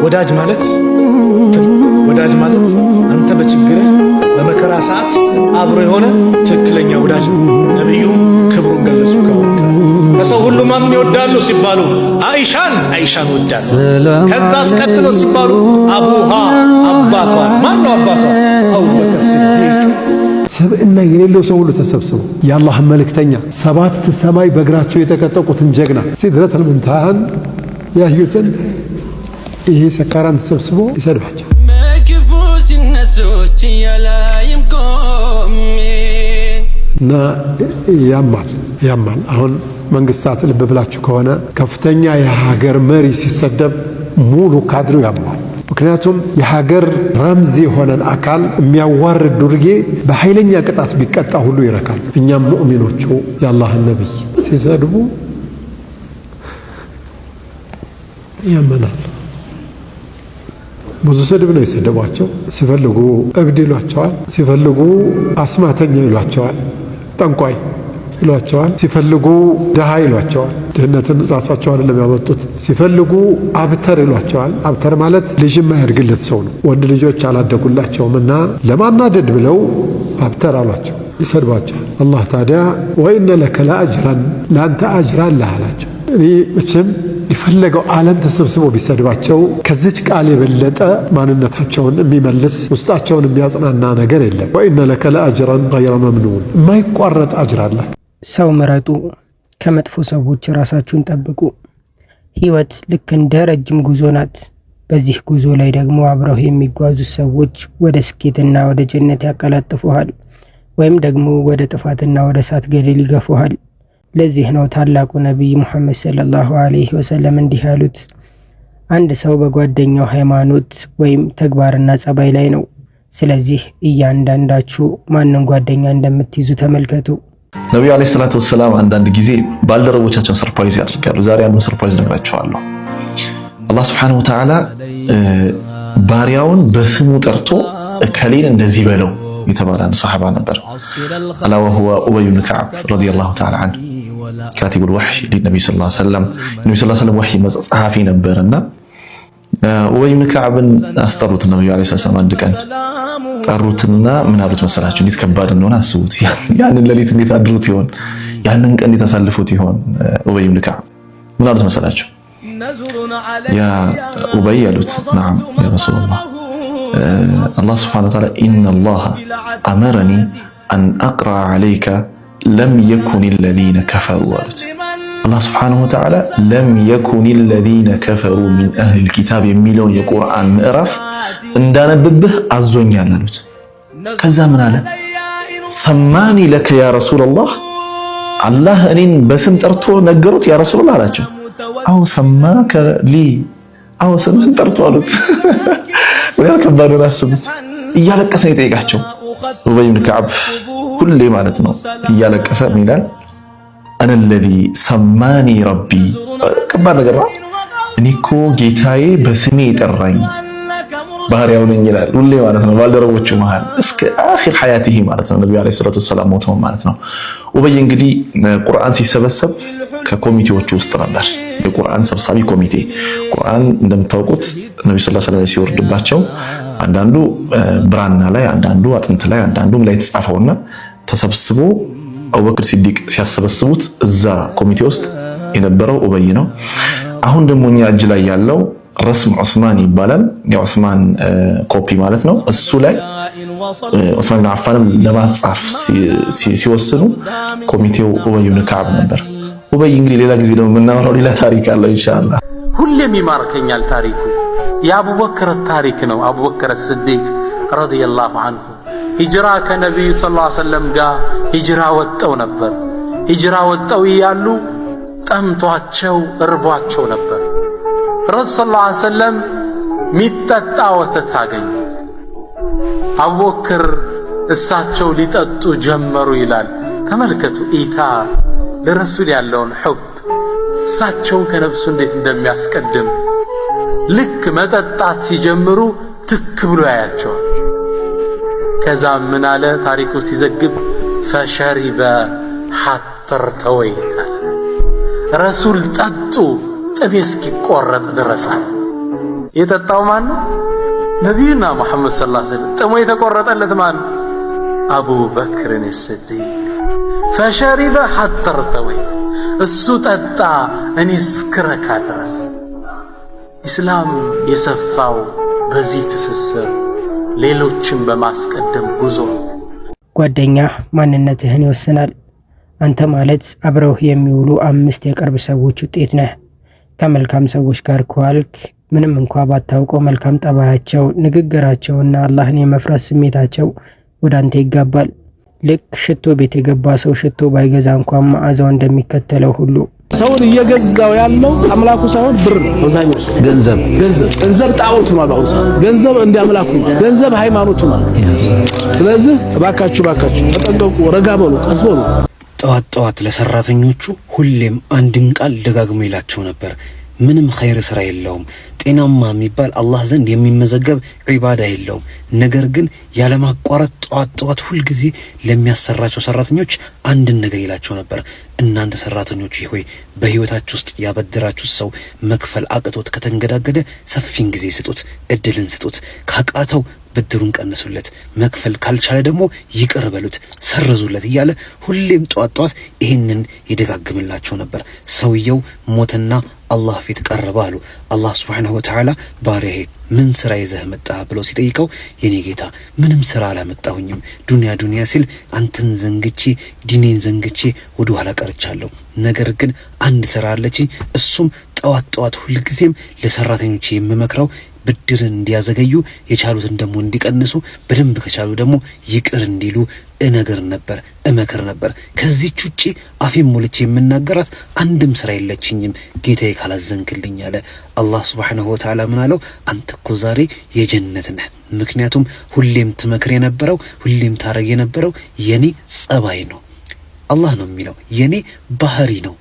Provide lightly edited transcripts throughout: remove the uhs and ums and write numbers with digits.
ወዳጅ ማለት አንተ በችግርህ በመከራ ሰዓት አብሮ የሆነ ትክክለኛ ወዳጅ ነው። ነብዩ ክብሩን ገለጹ። ከሰው ሁሉ ማን ይወዳሉ ሲባሉ አይሻን ወዳሉ። ከዛ አስከትሎ ሲባሉ አቡሃ አባቷን። ማን ነው አባቷ? አቡበከር ሲዲቅ። ሰብእና የሌለው ሰው ሁሉ ተሰብስበው የአላህ መልእክተኛ 7 ሰማይ በእግራቸው የተቀጠቁትን ጀግና ሲድረቱል ሙንተሃን ያዩትን ይሄ ሰካራን ተሰብስቦ ይሰድባቸው። መክፉ ሲነሱች ያላይም ቆሜ እና ያማል። አሁን መንግስታት ልብ ብላችሁ ከሆነ ከፍተኛ የሀገር መሪ ሲሰደብ ሙሉ ካድሬው ያማል። ምክንያቱም የሀገር ረምዝ የሆነን አካል የሚያዋርድ ዱርዬ በኃይለኛ ቅጣት ቢቀጣ ሁሉ ይረካል። እኛም ሙእሚኖቹ የአላህን ነቢይ ሲሰድቡ ያመናል። ብዙ ስድብ ነው የሰደቧቸው። ሲፈልጉ እብድ ይሏቸዋል፣ ሲፈልጉ አስማተኛ ይሏቸዋል፣ ጠንቋይ ይሏቸዋል፣ ሲፈልጉ ድሃ ይሏቸዋል። ድህነትን ራሳቸው አይደለም ያመጡት። ሲፈልጉ አብተር ይሏቸዋል። አብተር ማለት ልጅ የማያድግለት ሰው ነው። ወንድ ልጆች አላደጉላቸውም እና ለማናደድ ብለው አብተር አሏቸው፣ ይሰድቧቸዋል። አላህ ታዲያ ወኢነ ለከ ለአጅረን ለአንተ አጅር አለህ አላቸው። እኔ መቼም የፈለገው ዓለም ተሰብስቦ ቢሰድባቸው ከዚች ቃል የበለጠ ማንነታቸውን የሚመልስ ውስጣቸውን የሚያጽናና ነገር የለም። ወኢነ ለከ ለአጅረን ገይረ መምኑን፣ የማይቋረጥ አጅር አለ። ሰው ምረጡ፣ ከመጥፎ ሰዎች ራሳችሁን ጠብቁ። ህይወት ልክ እንደ ረጅም ጉዞ ናት። በዚህ ጉዞ ላይ ደግሞ አብረው የሚጓዙ ሰዎች ወደ ስኬትና ወደ ጀነት ያቀላጥፉሃል፣ ወይም ደግሞ ወደ ጥፋትና ወደ እሳት ገደል ይገፉሃል። ለዚህ ነው ታላቁ ነቢይ ሙሐመድ ሰለላሁ ዐለይሂ ወሰለም እንዲህ ያሉት፣ አንድ ሰው በጓደኛው ሃይማኖት ወይም ተግባርና ጸባይ ላይ ነው። ስለዚህ እያንዳንዳችሁ ማንን ጓደኛ እንደምትይዙ ተመልከቱ። ነቢዩ ዐለይሂ ሰላቱ ወሰላም አንዳንድ ጊዜ ባልደረቦቻቸውን ሰርፕራይዝ ያደርጋሉ። ዛሬ አንዱን ሰርፕራይዝ ነግራችኋለሁ። አላህ ሱብሓነሁ ወተዓላ ባሪያውን በስሙ ጠርቶ እከሌን እንደዚህ በለው የተባለ አንድ ሰሃባ ነበር። አላ ወሁወ ኡበይ ብን ከዕብ ረዲየላሁ ተዓላ ዐንሁ ካቲቡል ወሕይ ለነብዩ ሰለላሁ ዐለይሂ ወሰለም። ነብዩ ሰለላሁ ዐለይሂ ወሰለም ወሕይ ጸሐፊ ነበርና ኡበይ ብን ከዕብን አስጠሩት። ነብዩ ዐለይሂ ሰላም አንድ ቀን ጠሩትና ምን አሉት መሰላችሁ? እንዴት ከባድ እንደሆነ አስቡት። ያንን ሌሊት እንዴት አድሩት ይሆን? ያንን ቀን እንዴት አሳልፉት ይሆን? ኡበይ ብን ከዕብ ምን አሉት መሰላችሁ? ያ ኡበይ አሉት፣ ነዓም ያ ረሱላህ አላህ ሱብሓነሁ ወተዓላ ኢነላህ አመረኒ አን አቅረአ ዐለይከ ለም የኩን ለዚነ ከፈሩ አሉት። አላህ ሱብሓነሁ ወተዓላ ለም የኩን ለዚነ ከፈሩ ሚን አህሊል ኪታብ የሚለውን የቁርአን ምዕራፍ እንዳነብብህ አዞኛል አሉት። ከዛ ምን አለ? ሰማኒ ለከ ያ ረሱለላህ፣ አላህ እኔን በስም ጠርቶ ነገሩት ያ ረሱለላህ አላቸው። አው ሰማከ ሊ፣ አው ስምህን ጠርቶ አሉት። ወያ ከባዱን አስቡት። እያለቀሰ ይጠይቃቸው ኡበይ ብን ከዕብ ሁሌ ማለት ነው እያለቀሰ ምን ይላል? አነ ለዚ ሰማኒ ረቢ። ከባድ ነገር ነው። እኔ እኮ ጌታዬ በስሜ የጠራኝ ባህሪያው ነኝ ይላል ሁሌ ማለት ነው። ባልደረቦቹ መሃል እስከ አኺር ሐያቲሂ ማለት ነው። ነብዩ አለይሂ ሰላቱ ወሰላም ሞተው ማለት ነው። ኡበይ እንግዲህ ቁርአን ሲሰበሰብ ከኮሚቴዎቹ ውስጥ ነበር። የቁርአን ሰብሳቢ ኮሚቴ። ቁርአን እንደምታውቁት ነብዩ ሰለላሁ ዐለይሂ ወሰለም ሲወርድባቸው አንዳንዱ ብራና ላይ፣ አንዳንዱ አጥንት ላይ፣ አንዳንዱም ላይ ተጻፈውና ተሰብስቦ አቡበክር ሲዲቅ ሲያሰበስቡት እዛ ኮሚቴ ውስጥ የነበረው ኡበይ ነው። አሁን ደግሞ እኛ እጅ ላይ ያለው ረስም ዑስማን ይባላል። የዑስማን ኮፒ ማለት ነው። እሱ ላይ ዑስማን ብን አፋንም ለማጻፍ ሲወስኑ ኮሚቴው ኡበይ ብን ከዕብ ነበር። ኡበይ እንግዲህ ሌላ ጊዜ ደግሞ የምናወራው ሌላ ታሪክ አለው ኢንሻአላህ። ሁሌም ይማርከኛል ታሪኩ። የአቡበክር ታሪክ ነው። አቡበክር ሲዲቅ ረዲየላሁ ዐንሁ ሂጅራ ከነቢዩ ሰለላሁ ዐለይሂ ወሰለም ጋር ሂጅራ ወጣው ነበር። ሂጅራ ወጣው እያሉ ጠምቷቸው እርቧቸው ነበር። ረሱል ሰለላሁ ዐለይሂ ወሰለም ሚጠጣ ወተት አገኙ። አቡበክር እሳቸው ሊጠጡ ጀመሩ ይላል። ተመልከቱ ኢታ ለረሱል ያለውን ሑብ፣ እሳቸውን ከነብሱ እንዴት እንደሚያስቀድም። ልክ መጠጣት ሲጀምሩ ትክ ብሎ ያያቸዋል። ከዛ ምን አለ ታሪኩ ሲዘግብ ፈሸሪበ ሐተር ተወይታል። ረሱል ጠጡ ጥቤ እስኪቆረጥ ድረስ አለ። የጠጣው ማን ነው? ነቢዩና ሙሐመድ ሰለላሁ ዐለይሂ ወሰለም። ጥሙ የተቆረጠለት ማን ነው? አቡበክርን ሲዲቅ። ፈሸሪበ ሐታ እርተወይት፣ እሱ ጠጣ እኔ እስክረካ ድረስ። ኢስላም የሰፋው በዚህ ትስስር ሌሎችን በማስቀደም ጉዞ። ጓደኛ ማንነትህን ይወስናል። አንተ ማለት አብረውህ የሚውሉ 5 የቅርብ ሰዎች ውጤት ነህ። ከመልካም ሰዎች ጋር ከዋልክ ምንም እንኳ ባታውቀው መልካም ጠባያቸው፣ ንግግራቸውና አላህን የመፍራት ስሜታቸው ወደ አንተ ይጋባል። ልክ ሽቶ ቤት የገባ ሰው ሽቶ ባይገዛ እንኳን መዓዛው እንደሚከተለው ሁሉ ሰውን እየገዛው ያለው አምላኩ ሳይሆን ብር ነው። አብዛኛው ሰው ገንዘብ ጣዖቱ ነው። አሁን ገንዘብ እንደ አምላኩ ነው። ገንዘብ ሃይማኖቱ ነው። ስለዚህ እባካችሁ ተጠንቀቁ፣ ረጋ በሉ፣ ቀስ በሉ። ጠዋት ለሰራተኞቹ ሁሌም አንድን ቃል ደጋግሞ ይላቸው ነበር። ምንም ኸይር ስራ የለውም፣ ጤናማ የሚባል አላህ ዘንድ የሚመዘገብ ዒባዳ የለውም። ነገር ግን ያለማቋረጥ ጠዋት ሁል ጊዜ ለሚያሰራቸው ሰራተኞች አንድን ነገር ይላቸው ነበር። እናንተ ሰራተኞች ሆይ በህይወታችሁ ውስጥ ያበደራችሁት ሰው መክፈል አቅቶት ከተንገዳገደ ሰፊን ጊዜ ስጡት፣ እድልን ስጡት። ካቃተው ብድሩን ቀንሱለት፣ መክፈል ካልቻለ ደግሞ ይቅር በሉት፣ ሰረዙለት እያለ ሁሌም ጠዋት ይህንን ይደጋግምላቸው ነበር። ሰውየው ሞተና አላህ ፊት ቀረበ አሉ። አላህ ሱብሓነሁ ወተዓላ ባሪያዬ ምን ስራ ይዘህ መጣ ብሎ ሲጠይቀው የኔ ጌታ ምንም ስራ አላመጣሁኝም፣ ዱንያ ሲል አንተን ዘንግቼ ዲኔን ዘንግቼ ወደ ኋላ ቀርቻለሁ። ነገር ግን አንድ ስራ አለችኝ። እሱም ጠዋት ሁልጊዜም ለሰራተኞቼ የምመክረው ብድርን እንዲያዘገዩ የቻሉትን ደግሞ እንዲቀንሱ በደንብ ከቻሉ ደግሞ ይቅር እንዲሉ እመክር ነበር። ከዚህች ውጪ አፌን ሞልቼ የምናገራት አንድም ስራ የለችኝም ጌታዬ ካላዘንክልኝ አለ። አላህ ሱብሓነሁ ወተዓላ ምን አለው? አንተ እኮ ዛሬ የጀነት ነህ። ምክንያቱም ሁሌም ትመክር የነበረው ሁሌም ታረግ የነበረው የኔ ጸባይ ነው። አላህ ነው የሚለው የኔ ባህሪ ነው።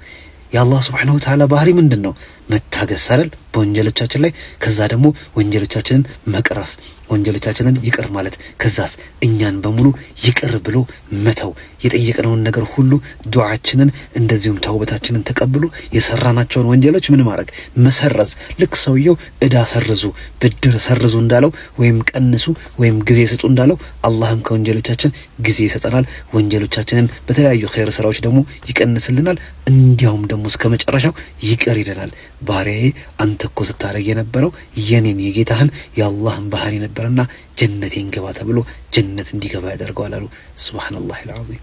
የአላህ ሱብሓነሁ ወተዓላ ባህሪ ምንድነው? መታገስ አይደል? በወንጀሎቻችን ላይ ከዛ ደግሞ ወንጀሎቻችንን መቅረፍ፣ ወንጀሎቻችንን ይቅር ማለት፣ ከዛስ እኛን በሙሉ ይቅር ብሎ መተው፣ የጠየቅነውን ነገር ሁሉ ዱዓችንን እንደዚሁም ተውበታችንን ተቀብሎ የሰራናቸውን ወንጀሎች ምን ማድረግ መሰረዝ። ልክ ሰውየው እዳ ሰርዙ ብድር ሰርዙ እንዳለው ወይም ቀንሱ ወይም ጊዜ ስጡ እንዳለው አላህም ከወንጀሎቻችን ጊዜ ይሰጠናል። ወንጀሎቻችንን በተለያዩ ኸይር ስራዎች ደግሞ ይቀንስልናል። እንዲያውም ደግሞ እስከ መጨረሻው ይቅር ይለናል። ባሪያዬ አንተ እኮ ስታረግ የነበረው የኔን የጌታህን የአላህን ባህሪ ነበርና ጀነቴን ግባ ተብሎ ጀነት እንዲገባ ያደርገዋል አሉ። ሱብሃነላህ አልዓዚም።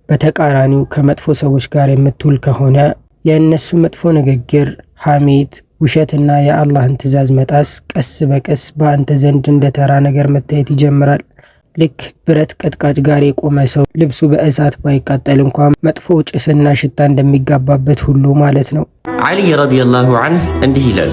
በተቃራኒው ከመጥፎ ሰዎች ጋር የምትውል ከሆነ የእነሱ መጥፎ ንግግር፣ ሐሜት፣ ውሸትና የአላህን ትእዛዝ መጣስ ቀስ በቀስ በአንተ ዘንድ እንደ ተራ ነገር መታየት ይጀምራል። ልክ ብረት ቀጥቃጭ ጋር የቆመ ሰው ልብሱ በእሳት ባይቃጠል እንኳን መጥፎ ጭስና ሽታ እንደሚጋባበት ሁሉ ማለት ነው። ዓሊ ረዲየላሁ ዐንሁ እንዲህ ይላሉ፣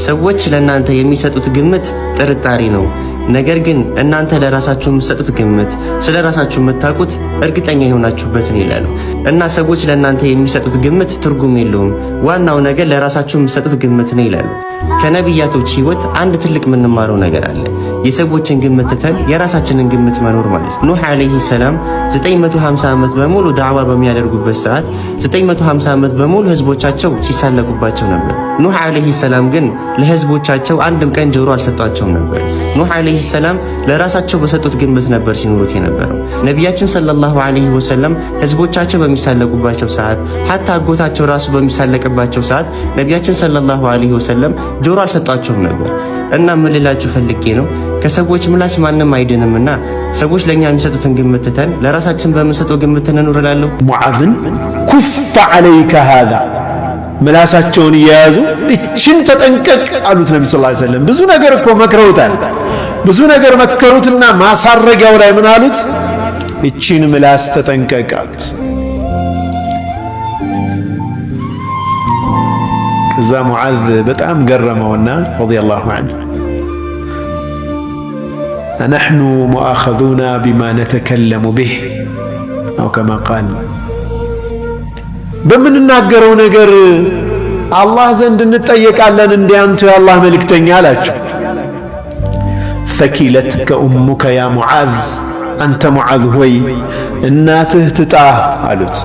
ሰዎች ለእናንተ የሚሰጡት ግምት ጥርጣሬ ነው። ነገር ግን እናንተ ለራሳችሁ የምትሰጡት ግምት ስለ ራሳችሁ የምታውቁት እርግጠኛ የሆናችሁበትን ይላሉ። እና ሰዎች ለእናንተ የሚሰጡት ግምት ትርጉም የለውም፣ ዋናው ነገር ለራሳችሁ የምትሰጡት ግምት ነው ይላሉ። ከነቢያቶች ህይወት አንድ ትልቅ የምንማረው ነገር አለ። የሰዎችን ግምት ትተን የራሳችንን ግምት መኖር ማለት ነው። ኑህ አለይሂ ሰላም 950 ዓመት በሙሉ ዳዕዋ በሚያደርጉበት ሰዓት 950 ዓመት በሙሉ ህዝቦቻቸው ሲሳለቁባቸው ነበር። ኑህ አለይሂ ሰላም ግን ለህዝቦቻቸው አንድም ቀን ጆሮ አልሰጧቸውም ነበር። ኑህ አለይሂ ሰላም ለራሳቸው በሰጡት ግምት ነበር ሲኖሩት የነበረው። ነቢያችን ሰለላሁ ዐለይሂ ወሰለም ህዝቦቻቸው በሚሳለቁባቸው ሰዓት፣ ሐታ አጎታቸው ራሱ በሚሳለቅባቸው ሰዓት ነቢያችን ሰለላሁ ዐለይሂ ወሰለም ጆሮ አልሰጧቸውም ነበር። እና ምን ልላችሁ ፈልጌ ነው፣ ከሰዎች ምላስ ማንም አይድንምና ሰዎች ለኛ የሚሰጡትን ግምት ትተን ለራሳችን በምንሰጠው ግምት እንኑር እላለሁ። ሙዓዝን ኩፍ ዐለይከ ሃዛ ምላሳቸውን እየያዙ እችን ተጠንቀቅ አሉት ነቢ ሰለላሁ ዐለይሂ ወሰለም። ብዙ ነገር እኮ መክረውታል። ብዙ ነገር መከሩትና ማሳረጊያው ላይ ምን አሉት? እችን ምላስ ተጠንቀቅ አሉት። ከዛ ሙዓዝ በጣም ገረመውና ረዲየላሁ ዐንሁ ነሕኑ ሙአኸዙና ቢማ ነተከለሙ ቢህ አው ከማ ቃል፣ በምንናገረው ነገር አላህ ዘንድ እንጠየቃለን እንደ አንቱ የአላህ መልእክተኛ አላቸው። ፈኪለትከ ኡሙከ ያ ሙዓዝ፣ አንተ ሙዓዝ ሆይ እናትህ ትጣ አሉት።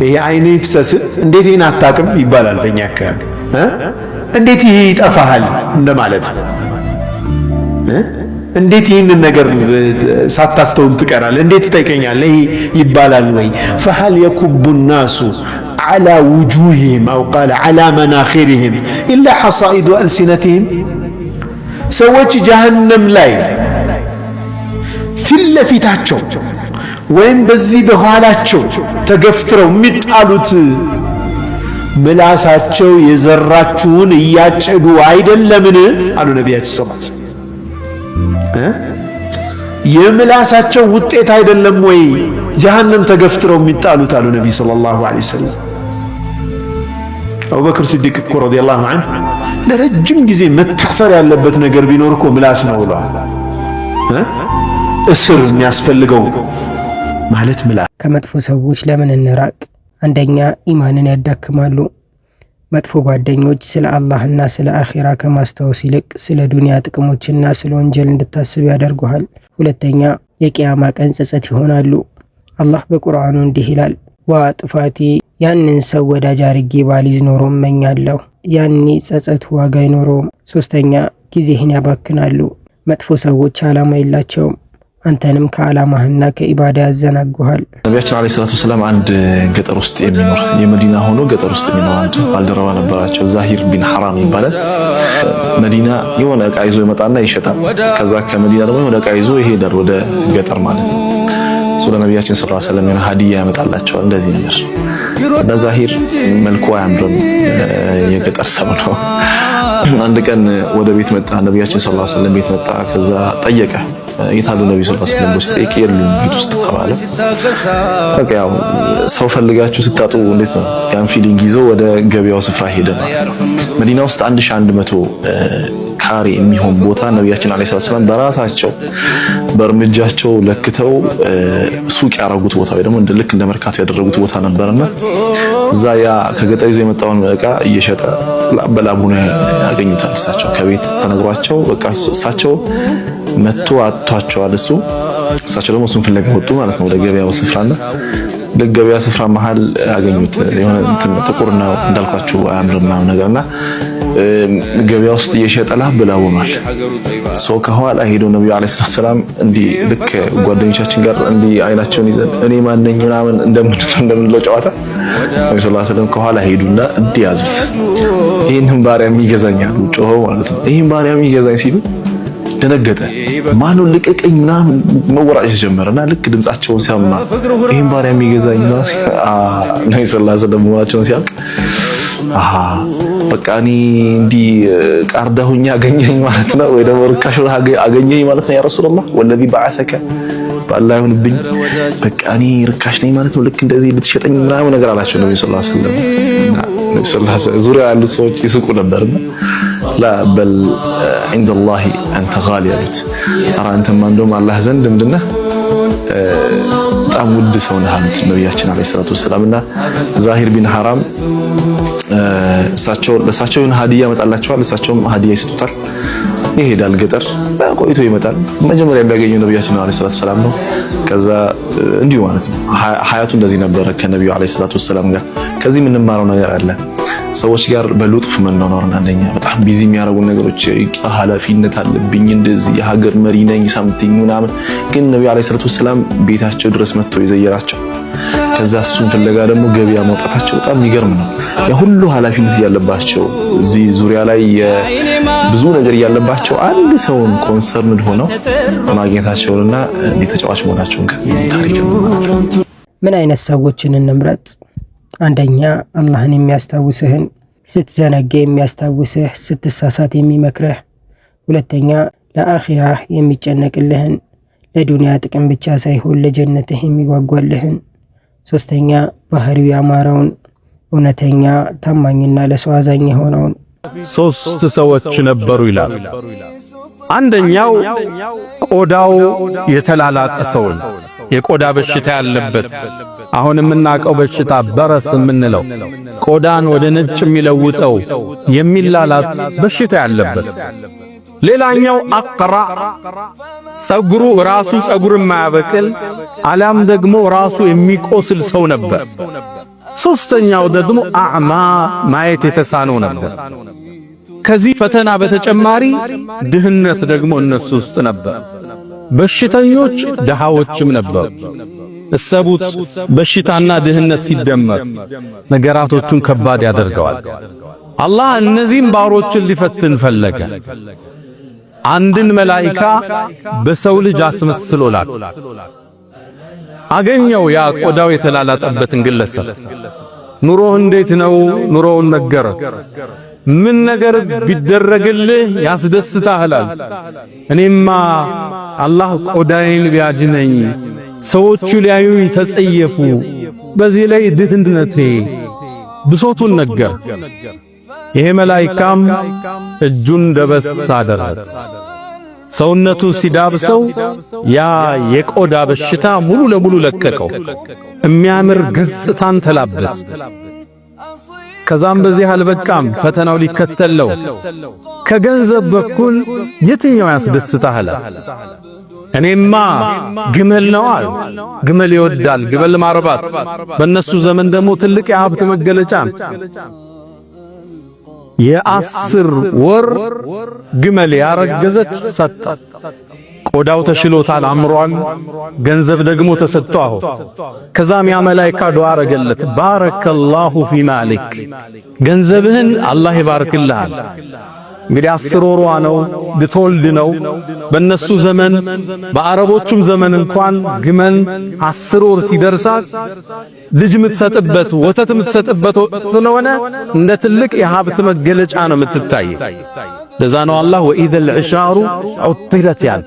ይሄ አይኔ ይፍሰስ እንዴት ይህን አታቅም ይባላል በእኛ አካባቢ። እንዴት ይሄ ይጠፋሃል እንደማለት። እንዴት ይህንን ነገር ሳታስተውል ትቀራለህ? እንዴት ትጠይቀኛለህ? ይባላል ወይ? فهل يكب الناس على وجوههم أو قال على مناخرهم إلا حصائد ألسنتهم ሰዎች ጀሃነም ላይ ፊት ለፊታቸው ወይም በዚህ በኋላቸው ተገፍትረው የሚጣሉት ምላሳቸው የዘራችውን እያጨዱ አይደለምን አሉ ነቢያችን ሰለላሁ ዐለይሂ ወሰለም። የምላሳቸው ውጤት አይደለም ወይ ጀሃነም ተገፍትረው የሚጣሉት አሉ ነብይ ሰለላሁ ዐለይሂ ወሰለም። አቡበክር ሲዲቅ እኮ ረዲየላሁ ዐንሁ ለረጅም ጊዜ መታሰር ያለበት ነገር ቢኖር እኮ ምላስ ነው ብለዋል። እስር የሚያስፈልገው ማለት ምላስ። ከመጥፎ ሰዎች ለምን እንራቅ? አንደኛ ኢማንን ያዳክማሉ። መጥፎ ጓደኞች ስለ አላህና ስለ አኺራ ከማስታወስ ይልቅ ስለ ዱንያ ጥቅሞችና ስለ ወንጀል እንድታስብ ያደርጉሃል። ሁለተኛ የቂያማ ቀን ጸጸት ይሆናሉ። አላህ በቁርአኑ እንዲህ ይላል፣ ዋ ጥፋቴ ያንን ሰው ወዳጅ አርጌ ባሊዝ ኖሮ እመኛለሁ፣ ያኔ ጸጸቱ ዋጋ አይኖረውም። ሶስተኛ ጊዜህን ያባክናሉ። መጥፎ ሰዎች ዓላማ የላቸውም፣ አንተንም ከዓላማህና ከኢባዳ ያዘናጉሃል። ነቢያችን አለይሂ ሰላቱ ወሰላም አንድ ገጠር ውስጥ የሚኖር የመዲና ሆኖ ገጠር ውስጥ የሚኖር አንድ ባልደረባ ነበራቸው። ዛሂር ቢን ሐራም ይባላል። መዲና የሆነ ዕቃ ይዞ ይመጣና ይሸጣል። ከዛ ከመዲና ደግሞ የሆነ ዕቃ ይዞ ይሄዳል ወደ ገጠር ማለት ነው። ስለ ነቢያችን ሰለላሁ ዐለይሂ ወሰለም የሆነ ሀዲያ ያመጣላቸዋል እንደዚህ ነገር። ዛሂር መልኩ አያምርም፣ የገጠር ሰው ነው። አንድ ቀን ወደ ቤት መጣ፣ ነቢያችን ሰለላሁ ዐለይሂ ወሰለም ቤት መጣ። ከዛ ጠየቀ፣ የታሉ ነብዩ ሰለላሁ ዐለይሂ ወሰለም ውስጥ የሉም ቤት ውስጥ ተባለ። በቃ ያው ሰው ፈልጋችሁ ስታጡ እንዴት ነው ያን ፊሊንግ ይዞ ወደ ገበያው ስፍራ ሄደ ማለት ነው። መዲና ውስጥ 1100 ካሬ የሚሆን ቦታ ነቢያችን አለይሂ ሰላም በራሳቸው በእርምጃቸው ለክተው ሱቅ ያረጉት ቦታ ወይ ደግሞ ልክ እንደ መርካቶ ያደረጉት ቦታ ነበርና እዛ ያ ከገጠር ይዞ የመጣውን ዕቃ እየሸጠ ላበላቡ ነው ያገኙታል። እሳቸው ከቤት ተነግሯቸው በቃ እሳቸው መጥቶ አጥቷቸዋል። እሳቸው ደግሞ እሱን ፍለጋ ወጡ ማለት ነው ወደ ገበያው ስፍራና ለገበያ ስፍራ መሃል ያገኙት የሆነ እንትን ጥቁርና እንዳልኳችሁ አያምርም ምናምን ነገርና ገበያ ውስጥ እየሸጠ ላበላቡ ማለት ሰው ከኋላ ሄዶ ነብዩ አለይሂ ሰላም እንዲህ ልክ ጓደኞቻችን ጋር እንዲህ አይናቸውን ይዘን እኔ ማን ነኝ ምናምን እንደምንለው ጨዋታ ነብዩ ሰለላሁ ዐለይሂ ወሰለም ከኋላ ሄዱና እንዲህ ያዙት። ይሄንን ባሪያ የሚገዛኝ አሉ ጮኸው ማለት ነው። ይሄን ባሪያ የሚገዛኝ ሲሉ ደነገጠ። ማነው ልቀቀኝ ምናምን መወራጨት ጀመረና ልክ ድምጻቸውን ሲያማ ይሄን ባሪያ የሚገዛኝ ነው ነብዩ ሰለላሁ ዐለይሂ ወሰለም መሆናቸውን ሲያውቅ በቃ እኔ እንዲህ ቃርዳሁኛ አገኘኝ ማለት ነው ወይ ደግሞ ርካሽ አገኘኝ ማለት ነው። ያ ረሱላህ ወለዚ በዓሰከ በአላህ ይሁንብኝ በቃ እኔ ርካሽ ነኝ ማለት ነው። ልክ እንደዚህ ልትሸጠኝ ምናምን ነገር አላቸው ነብዩ ሰለላሁ ዐለይሂ ወሰለም። ነብዩ ሰለላሁ ዐለይሂ ወሰለም ዙሪያ ያሉት ሰዎች ይስቁ ነበርና ላ በል ዐንደላሂ አንተ ጋሊ አሉት። ኧረ አንተማ እንደውም አላህ ዘንድ ምንድነህ በጣም ውድ ሰው ነህ አሉት ነቢያችን አለይሂ ሰላቱ ወሰላምና ዛሂር ቢን ሐራም ለእሳቸው ሀዲያ ያመጣላቸዋል። እሳቸውም ሀዲያ ይሰጡታል። ይሄዳል ገጠር ቆይቶ ይመጣል። መጀመሪያ የሚያገኘው ነቢያችን አለይሂ ሰላቱ ወሰላም ነው። ከዛ እንዲሁ ማለት ነው ሀያቱ እንደዚህ ነበረ ከነቢዩ አለይሂ ሰላቱ ወሰላም ጋር። ከዚህ የምንማረው ነገር አለ። ሰዎች ጋር በሉጥፍ መኖርን አንደኛ በጣም ቢዚ የሚያደርጉ ነገሮች ኃላፊነት አለብኝ እንደዚህ የሀገር መሪ ነኝ ሳምቲንግ ምናምን፣ ግን ነብዩ አለይሂ ሰላቱ ወሰላም ቤታቸው ድረስ መጥቶ ይዘየራቸው። ከዛ እሱን ፍለጋ ደግሞ ገበያ መውጣታቸው በጣም የሚገርም ነው። ያ ሁሉ ኃላፊነት ያለባቸው እዚህ ዙሪያ ላይ ብዙ ነገር ያለባቸው አንድ ሰውን ኮንሰርንድ ሆነው ማግኘታቸውንና ተጫዋች መሆናቸውን ከዚህ ታሪክ ነው። ምን አይነት ሰዎችን እንምረጥ? አንደኛ አላህን የሚያስታውስህን፣ ስትዘነጋ የሚያስታውስህ፣ ስትሳሳት የሚመክርህ። ሁለተኛ ለአኺራህ የሚጨነቅልህን፣ ለዱንያ ጥቅም ብቻ ሳይሆን ለጀነትህ የሚጓጓልህን። ሶስተኛ ባህሪው ያማረውን፣ እውነተኛ፣ ታማኝና ለሰው አዛኝ የሆነውን። ሶስት ሰዎች ነበሩ ይላል። አንደኛው ቆዳው የተላላጠ ሰውን የቆዳ በሽታ ያለበት፣ አሁን የምናውቀው በሽታ በረስ የምንለው ቆዳን ወደ ነጭ የሚለውጠው የሚላላጥ በሽታ ያለበት። ሌላኛው አቅራ ጸጉሩ ራሱ ጸጉር የማያበቅል አሊያም ደግሞ ራሱ የሚቆስል ሰው ነበር። ሶስተኛው ደግሞ አዕማ ማየት የተሳነው ነበር። ከዚህ ፈተና በተጨማሪ ድህነት ደግሞ እነሱ ውስጥ ነበር። በሽተኞች ደሃዎችም ነበሩ። እሰቡት፣ በሽታና ድህነት ሲደመር ነገራቶቹን ከባድ ያደርገዋል። አላህ እነዚህም ባሮችን ሊፈትን ፈለገ። አንድን መላኢካ በሰው ልጅ አስመስሎ ላከ። አገኘው ያ ቆዳው የተላላጠበትን ግለሰብ። ኑሮህ እንዴት ነው? ኑሮውን ነገረ። ምን ነገር ቢደረግልህ ያስደስታል? እኔማ አላህ ቆዳዬን ቢያድነኝ ሰዎቹ ሊያዩኝ ተጸየፉ፣ በዚህ ላይ ድህነቴ ብሶቱን ነገር። ይሄ መላኢካም እጁን ደበስ አደረገ። ሰውነቱን ሲዳብሰው ያ የቆዳ በሽታ ሙሉ ለሙሉ ለቀቀው። የሚያምር ገጽታን ተላበሰ። ከዛም በዚህ አልበቃም፣ ፈተናው ሊከተለው። ከገንዘብ በኩል የትኛው ያስደስታል? እኔማ ግመል ነው አለ። ግመል ይወዳል፣ ግመል ማርባት በእነሱ ዘመን ደግሞ ትልቅ የሀብት መገለጫ። የ10 ወር ግመል ያረገዘች ሰጠ። ቆዳው ተሽሎታል፣ አምሯል። ገንዘብ ደግሞ ተሰጥቷው። ከዛም ያ መላኢካ ዱዓ አረገለት፣ ባረከላሁ ፊ ማሊክ፣ ገንዘብህን አላህ ይባርክልሃል። እንግዲህ 10 ወሯ ነው፣ ልትወልድ ነው። በእነሱ ዘመን በአረቦቹም ዘመን እንኳን ግመል 10 ወር ሲደርሳት ልጅ የምትሰጥበት ወተት የምትሰጥበት ስለሆነ እንደ ትልቅ የሀብት መገለጫ ነው የምትታይ። ለዛ ነው አላህ ወኢዘል ዒሻሩ ዑጥለት ያል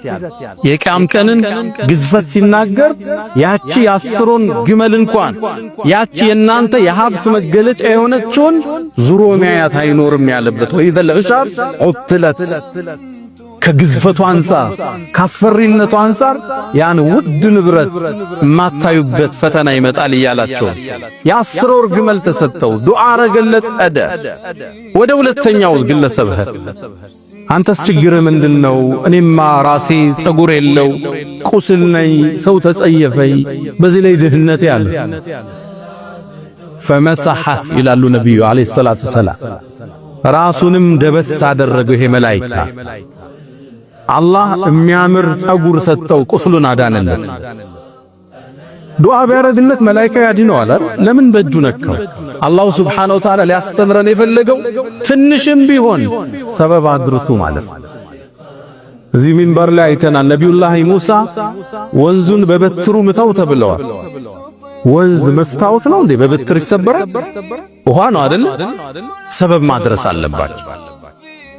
የቂያም ቀንን ግዝፈት ሲናገር ያቺ 10ን ግመል እንኳን ያቺ የናንተ የሀብት መገለጫ የሆነችውን ዙሮ ሚያያት አይኖርም ያለበት። ወኢዘል ዒሻር ዑጥለት ከግዝፈቱ አንፃር ካስፈሪነቱ አንፃር ያን ውድ ንብረት የማታዩበት ፈተና ይመጣል እያላቸው የ10 ወር ግመል ተሰጠው። ዱዓ አረገለት ሄደ። ወደ ሁለተኛው ግለሰብ አንተስ ችግር ምንድነው? እኔማ ራሴ ጸጉር የለው ቁስል ነኝ፣ ሰው ተጸየፈኝ፣ በዚህ ላይ ድህነት ያለ ፈመሰሐ ይላሉ ነብዩ አለይሂ ሰላቱ ሰላም። ራሱንም ደበስ አደረገው ይሄ መላኢካ። አላህ የሚያምር ጸጉር ሰጠው፣ ቁስሉን አዳነለት። ዱዓ ቢያረግለት መላኢካ ያድነዋል። ለምን በእጁ ነካው? አላሁ ሱብሓነሁ ወተዓላ ሊያስተምረን የፈለገው ትንሽም ቢሆን ሰበብ አድርሱ ማለት ነው። እዚህ ሚንበር ላይ አይተናል። ነቢዩላህ ሙሳ ወንዙን በበትሩ ምታው ተብለዋል። ወንዝ መስታወት ነው እንዴ? በበትር ይሰበራል? ውሃ ነው አይደል? ሰበብ ማድረስ አለባቸው።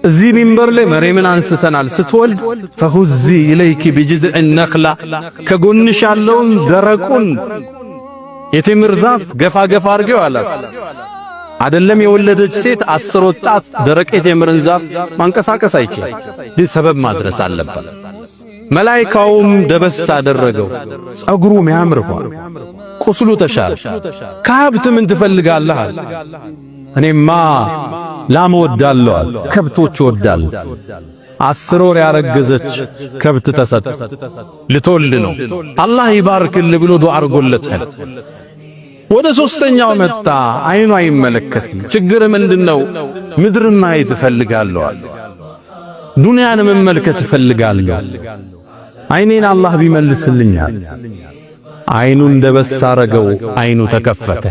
እዚህ ሚንበር ላይ መሬምን አንስተናል። ስትወልድ ፈሁዚ ኢለይኪ ቢጅዝዕ ነኽላ ከጎንሽ ያለውን ደረቁን የቴምር ዛፍ ገፋ ገፋ አድርገው አላት። አይደለም የወለደች ሴት 10 ወጣት ደረቅ የቴምርን ዛፍ ማንቀሳቀስ አይችልም። ግን ሰበብ ማድረስ አለበት። መላኢካውም ደበስ አደረገው። ጸጉሩ የሚያምር ሆነ፣ ቁስሉ ተሻለ። ከሀብት ምን ትፈልጋለህ? እኔማ ላም ወዳለሁ፣ ከብቶች ወዳለሁ። 10 ወር ያረገዘች ከብት ተሰጠ። ልትወልድ ነው። አላህ ይባርክልህ ብሎ ዱዓ አድርጎለታል። ወደ ሶስተኛው መጣ። አይኑ አይመለከትም። ችግር ምንድነው? ምድርን ማየት እፈልጋለሁ፣ ዱንያን መመልከት እፈልጋለሁ። አይኔን አላህ ቢመልስልኛል። አይኑን ደበስ አረገው፣ አይኑ ተከፈተ።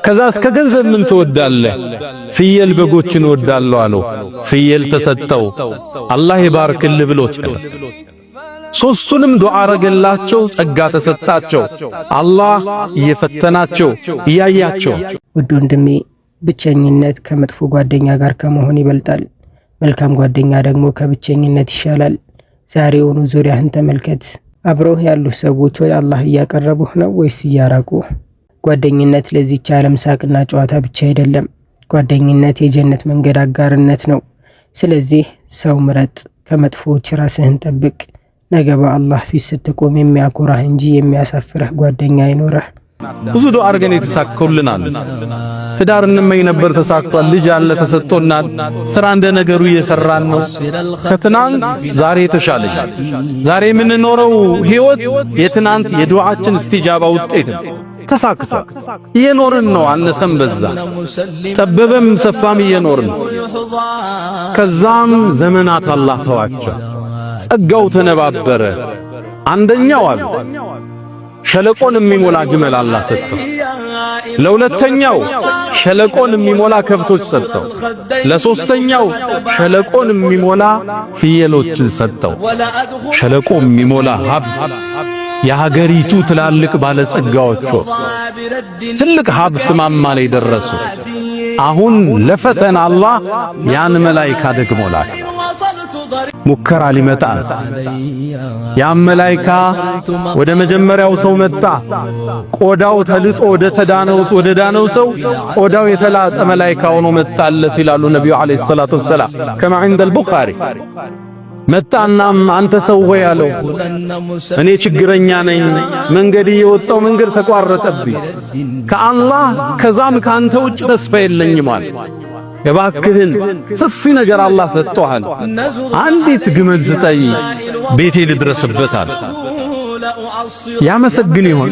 ከዛ እስከ ገንዘብ ምን ትወዳለህ? ፍየል በጎችን ወዳለሁ አለው። ፍየል ተሰጠው። አላህ ይባርክልህ ብሎት ሶስቱንም ዱዓ አረገላቸው፣ ጸጋ ተሰጣቸው። አላህ እየፈተናቸው እያያቸው። ውድ ወንድሜ፣ ብቸኝነት ከመጥፎ ጓደኛ ጋር ከመሆን ይበልጣል። መልካም ጓደኛ ደግሞ ከብቸኝነት ይሻላል። ዛሬውኑ ዙሪያህን ተመልከት። አብረውህ ያሉት ሰዎች ወደ አላህ እያቀረቡህ ነው ወይስ እያራቁ? ጓደኝነት ለዚህች ዓለም ሳቅና ጨዋታ ብቻ አይደለም። ጓደኝነት የጀነት መንገድ አጋርነት ነው። ስለዚህ ሰው ምረጥ፣ ከመጥፎዎች ራስህን ጠብቅ። ነገ በአላህ ፊት ስትቆም የሚያኮራህ እንጂ የሚያሳፍርህ ጓደኛ አይኖርህ። ብዙ ዱዓ አድርገን የተሳካውልናል። ትዳር እንመኝ ነበር፣ ተሳክቷል። ልጅ አለ ተሰጥቶናል። ስራ እንደ ነገሩ እየሰራን ነው። ከትናንት ዛሬ የተሻለሽ። ዛሬ የምንኖረው ህይወት የትናንት የዱዓችን እስቲጃባ ውጤት ነው። ተሳክቷል። እየኖርን ነው። አነሰም በዛ ጠበበም ሰፋም እየኖርን። ከዛም ዘመናት አላህ ተዋቸው። ጸጋው ተነባበረ። አንደኛው አለ ሸለቆን የሚሞላ ግመል አላህ ሰጠው። ለሁለተኛው ሸለቆን የሚሞላ ከብቶች ሰጠው። ለሶስተኛው ሸለቆን የሚሞላ ፍየሎችን ሰጠው። ሸለቆ የሚሞላ ሀብት የሀገሪቱ ትላልቅ ባለጸጋዎች ትልቅ ሀብት ማማ ላይ ደረሱ። አሁን ለፈተና አላህ ያን መላእክት ደግሞ ላከ። ሙከራ ሊመጣ ያን መላእክት ወደ መጀመሪያው ሰው መጣ። ቆዳው ተልጦ ወደ ዳነው ሰው ቆዳው የተላጠ መላእክት ሆኖ መጣለት ይላሉ ነብዩ አለይሂ ሰላቱ ወሰላም ከማ عند البخاري መጣናም አንተ ሰው ሆይ አለው እኔ ችግረኛ ነኝ፣ መንገድ የወጣው መንገድ ተቋረጠብኝ፣ ከአላህ ከዛም ካንተ ውጭ ተስፋ የለኝም አለ። እባክህን ሰፊ ነገር አላህ ሰጥቶሃል፣ አንዲት ግመል ስጠኝ ቤቴ ልድረስበታል። ያመሰግን ይሆን?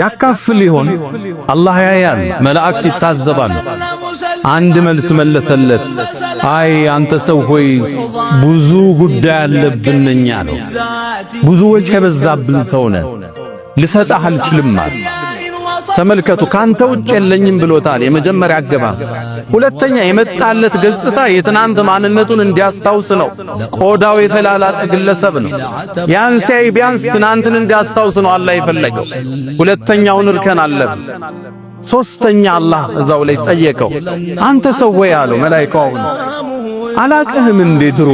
ያካፍል ይሆን? አላህ ያያል፣ መላእክት ይታዘባሉ። አንድ መልስ መለሰለት፣ አይ አንተ ሰው ሆይ ብዙ ጉዳይ አለብን እኛ ነው፣ ብዙ ወጪ የበዛብን ሰው ነን፣ ልሰጥህ አልችልም አለ። ተመልከቱ፣ ካንተ ውጭ የለኝም ብሎታል። የመጀመሪያ አገባብ። ሁለተኛ የመጣለት ገጽታ የትናንት ማንነቱን እንዲያስታውስ ነው። ቆዳው የተላላጠ ግለሰብ ነው። ያን ሲያይ ቢያንስ ትናንትን እንዲያስታውስ ነው አላህ የፈለገው። ሁለተኛውን እርከን አለብ። ሶስተኛ አላህ እዛው ላይ ጠየቀው፣ አንተ ሰው ወይ አለው መላእክቱ አላቀህም እንዴ ድሮ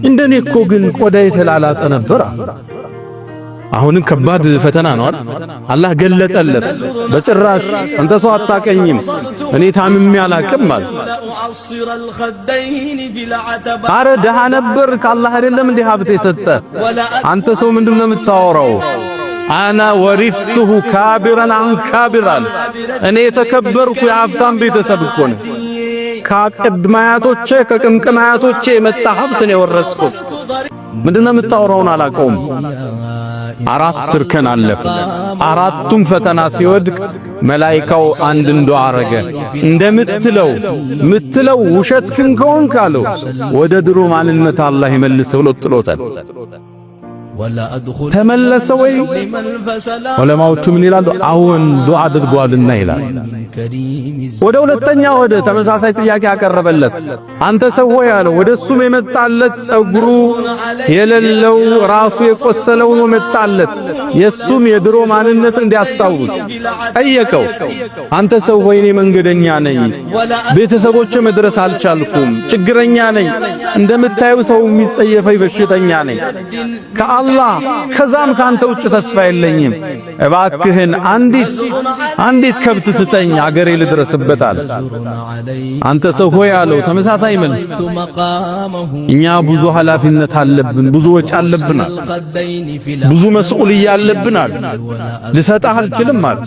እንደኔ እኮ ግን ቆዳ የተላላጠ ነበር። አሁንም ከባድ ፈተና ነው አይደል? አላህ ገለጠለት። በጭራሽ አንተ ሰው አታቀኝም፣ እኔ ታምሜ አላቅም ማለት። አረ ደሃ ነበር ከአላህ አይደለም እንዴ ሀብት የሰጠ? አንተ ሰው ምንድነው የምታወራው? አና ወሪثሁ ካቢራን አን ካቢራን፣ እኔ የተከበርኩ የሀብታም ቤተሰብ እኮ ነኝ። ከቅድማያቶቼ ከቅምቅማያቶቼ የመጣ ሀብት ነው የወረስኩት። ምንድነው የምታወራውን አላቀውም። አራት እርከን አለፈ። አራቱም ፈተና ሲወድቅ መላእክቱ አንድ ዱዓ አረገ። እንደምትለው ውሸት ከሆንክ አለው ወደ ድሮ ማንነት አላህ ይመልሰው ብሎ ጥሎታል። ተመለሰ ወይ? ዑለማዎቹ ምን ይላሉ? አዎን ዱዓ አድርጓልና ይላል። ወደ ሁለተኛ ወደ ተመሳሳይ ጥያቄ ያቀረበለት አንተ ሰው ሆይ አለው። ወደሱም የመጣለት ጸጉሩ የሌለው ራሱ የቆሰለው ነው መጣለት። የሱም የድሮ ማንነት እንዲያስታውስ ጠየቀው። አንተ ሰው ሆይ እኔ መንገደኛ ነኝ፣ ቤተሰቦቼ መድረስ አልቻልኩም፣ ችግረኛ ነኝ፣ እንደምታየው ሰው የሚጸየፈኝ በሽተኛ ነኝ፣ ከአላህ ከዛም ካንተ ውጭ ተስፋ የለኝም፣ እባክህን አንዲት ከብት ስጠኝ አገሬ ልድረስበታል። አንተ ሰው ሆይ አለው ተመሳሳይ መልስ። እኛ ብዙ ኃላፊነት አለብን፣ ብዙ ወጪ አለብናል፣ ብዙ መስኡልያ አለብናል፣ ልሰጥህ አልችልም አለ።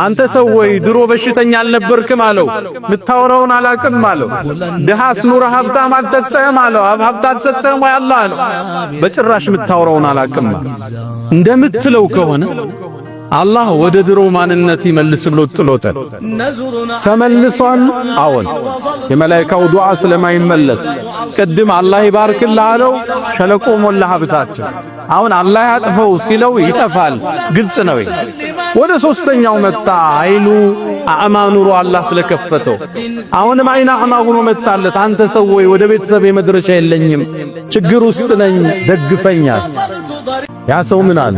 አንተ ሰው ሆይ ድሮ በሽተኛ አልነበርክም አለው። ምታወራውን አላቅም አለው። ድሃስ ኑረህ ሀብታም አልሰጠህም አለው። ሀብት አልሰጠህም ወይ አላህ አለው። በጭራሽ ምታወራውን አላቅም። እንደምትለው ከሆነ አላህ ወደ ድሮ ማንነት ይመልስ ብሎ ጥሎታል። ተመልሷል። አዎን የመላእክቱ ዱዓ ስለማይመለስ ቅድም አላህ ይባርክልህ አለው፣ ሸለቆ ሞላ ሀብታችን። አሁን አላህ ያጥፈው ሲለው ይጠፋል። ግልጽ ነው። ወደ ሶስተኛው መጣ። አይኑ አዕማ ኑሮ አላህ ስለከፈተው አሁንም አይና አዕማ ሆኖ መጣለት። አንተ ሰው ወይ ወደ ቤተሰብ የመድረሻ የለኝም፣ ችግር ውስጥ ነኝ፣ ደግፈኛል። ያ ሰው ምን አለ?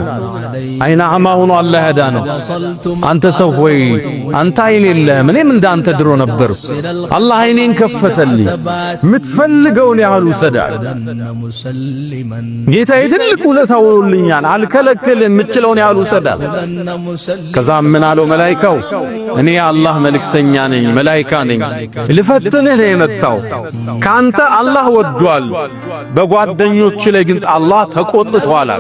አይና አዕማ ሆኖ አላህ ያዳነው። አንተ ሰው ሆይ አንተ አይን የለህም፣ እኔም እንዳንተ ድሮ ነበር፣ አላህ አይኔን ከፈተልኝ፣ የምትፈልገውን ያህል ውሰዳል። ጌታዬ ትልቅ ውለታ ውሎልኛል፣ አልከለክልም፣ የምችለውን ያህል ውሰዳል። ከዛም ምን አለው መላእክቱ? እኔ የአላህ መልእክተኛ ነኝ፣ መላእክት ነኝ፣ ልፈትንህ ነው የመጣው። ካንተ አላህ ወዷል፣ በጓደኞች ላይ ግን አላህ ተቆጥቷል።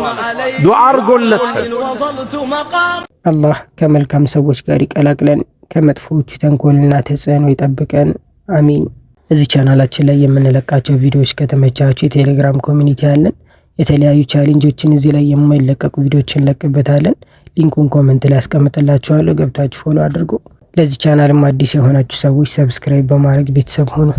ዱዓ አርጎለት አላህ ከመልካም ሰዎች ጋር ይቀላቅለን፣ ከመጥፎቹ ተንኮልና ተጽዕኖ ይጠብቀን። አሚን። እዚህ ቻናላችን ላይ የምንለቃቸው ቪዲዮዎች ከተመቻችሁ የቴሌግራም ኮሚኒቲ አለን። የተለያዩ ቻሌንጆችን እዚህ ላይ የማይለቀቁ ቪዲዮዎችን እንለቅበታለን። ሊንኩን ኮሜንት ላይ አስቀምጥላችኋለሁ። ገብታችሁ ፎሎ አድርጉ። ለዚህ ቻናልም አዲስ የሆናችሁ ሰዎች ሰብስክራይብ በማድረግ ቤተሰብ ሁኑ።